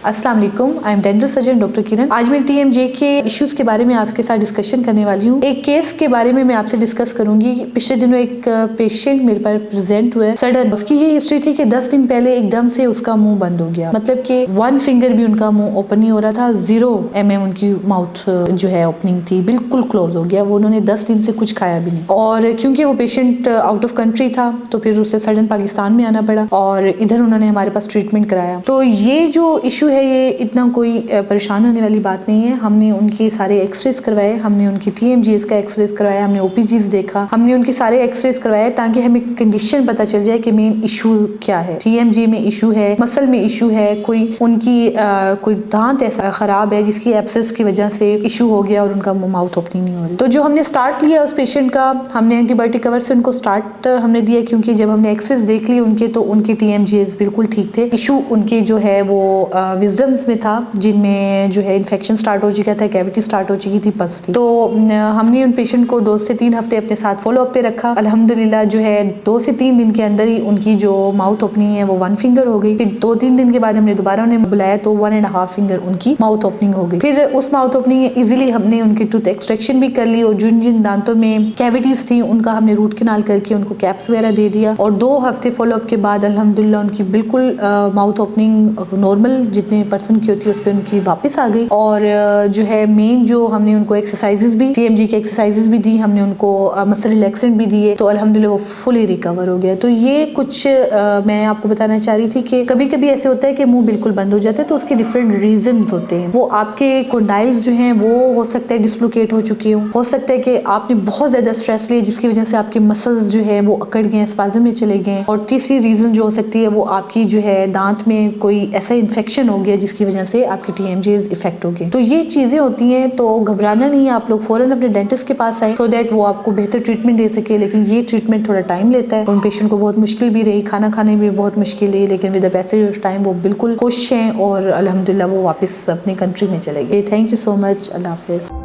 अस्सलाम वालेकुम, I am dental surgeon doctor Kiran. आज मैं TMJ के इश्यूज के बारे में आपके साथ डिस्कशन करने वाली हूँ। एक केस के बारे में मैं आपसे डिस्कस करूंगी। पिछले दिनों एक पेशेंट मेरे पास प्रेजेंट हुआ है। सडन उसकी ये हिस्ट्री थी कि 10 दिन पहले एकदम से उसका मुंह बंद हो गया, मतलब कि 1 फिंगर भी उनका मुंह ओपन नहीं हो रहा था। 0 mm उनकी माउथ जो है ओपनिंग थी, बिल्कुल क्लोज हो गया। वो उन्होंने 10 दिन से कुछ खाया भी नहीं, और क्योंकि वो पेशेंट आउट ऑफ कंट्री था तो फिर उसे सडन पाकिस्तान में आना पड़ा और इधर उन्होंने हमारे पास ट्रीटमेंट कराया। तो ये जो इशू है ये इतना कोई परेशान होने वाली बात नहीं है। हमने उनके सारे एक्सरेज करवाए, हमने उनकी TMJs का एक्सरेज करवाया, हमने OPGs देखा, हमने उनके सारे एक्सरेज करवाए ताकि हमें कंडीशन पता चल जाए कि मेन इशू क्या है। TMJ में इशू है, मसल में इशू है, कोई उनकी कोई दांत ऐसा खराब है जिसकी एब्सेस की वजह से इशू हो गया और उनका माउथ ओपनिंग नहीं हो रही। तो जो हमने स्टार्ट लिया उस पेशेंट का, हमने एंटीबायोटिक कवर से उनको स्टार्ट हमने दिया, क्योंकि जब हमने एक्सरेज देख लिए उनके तो उनके TMJs बिल्कुल ठीक थे। इशू उनके जो है वो विजडम्स में था, जिनमें जो है इन्फेक्शन स्टार्ट हो चुका था, कैविटी स्टार्ट हो चुकी थी, पस थी। तो हमने उन पेशेंट को 2 से 3 हफ्ते अपने साथ फॉलो अप पे रखा। अल्हम्दुलिल्लाह जो है 2 से 3 दिन के अंदर ही उनकी जो माउथ ओपनिंग है वो 1 फिंगर हो गई। फिर 2-3 दिन के बाद हमने दोबारा उन्हें बुलाया तो 1.5 फिंगर उनकी माउथ ओपनिंग हो गई। फिर उस माउथ ओपनिंग इजीली हमने उनकी टूथ एक्सट्रैक्शन भी कर ली और जिन जिन दांतों में कैविटीज थी उनका हमने रूट कैनाल करके उनको कैप्स वगैरह दे दिया। और 2 हफ्ते फॉलो अप के बाद अल्हम्दुलिल्लाह उनकी बिल्कुल माउथ ओपनिंग नॉर्मल जितने पर्सन की होती है उस पर उनकी वापस आ गई। और जो है मेन जो हमने उनको एक्सरसाइजेज भी, TMJ की एक्सरसाइजेज भी दी, हमने उनको मसल रिलैक्सेंट भी दिए, तो अल्हम्दुलिल्लाह वो फुली रिकवर हो गया। तो ये कुछ मैं आपको बताना चाह रही थी कि कभी कभी ऐसे होता है कि मुंह बिल्कुल बंद हो जाता है, तो उसके डिफरेंट रीजन होते हैं। वो आपके कंडाइल्स जो हैं वो हो सकता है डिसलोकेट हो चुके हो सकता है कि आपने बहुत ज्यादा स्ट्रेस लिया जिसकी वजह से आपके मसल्स जो है वो अकड़ गए, स्पाज्म में चले गए। और तीसरी रीजन जो हो सकती है वो आपकी जो है दांत में कोई ऐसा इन्फेक्शन हो गया जिसकी वजह से आपके TMJs इफेक्ट हो गए। तो ये चीजें होती हैं, तो घबराना नहीं है, आप लोग फौरन अपने डेंटिस्ट के पास आए सो दैट वो आपको बेहतर ट्रीटमेंट दे सके। लेकिन ये ट्रीटमेंट थोड़ा टाइम लेता है। उन पेशेंट को बहुत मुश्किल भी रही, खाना खाने में बहुत मुश्किल रही, लेकिन with the passage of time वो बिल्कुल खुश हैं और अल्हम्दुलिल्लाह वो वापस अपनी कंट्री में चले गए। Thank you so much. Allah Hafiz.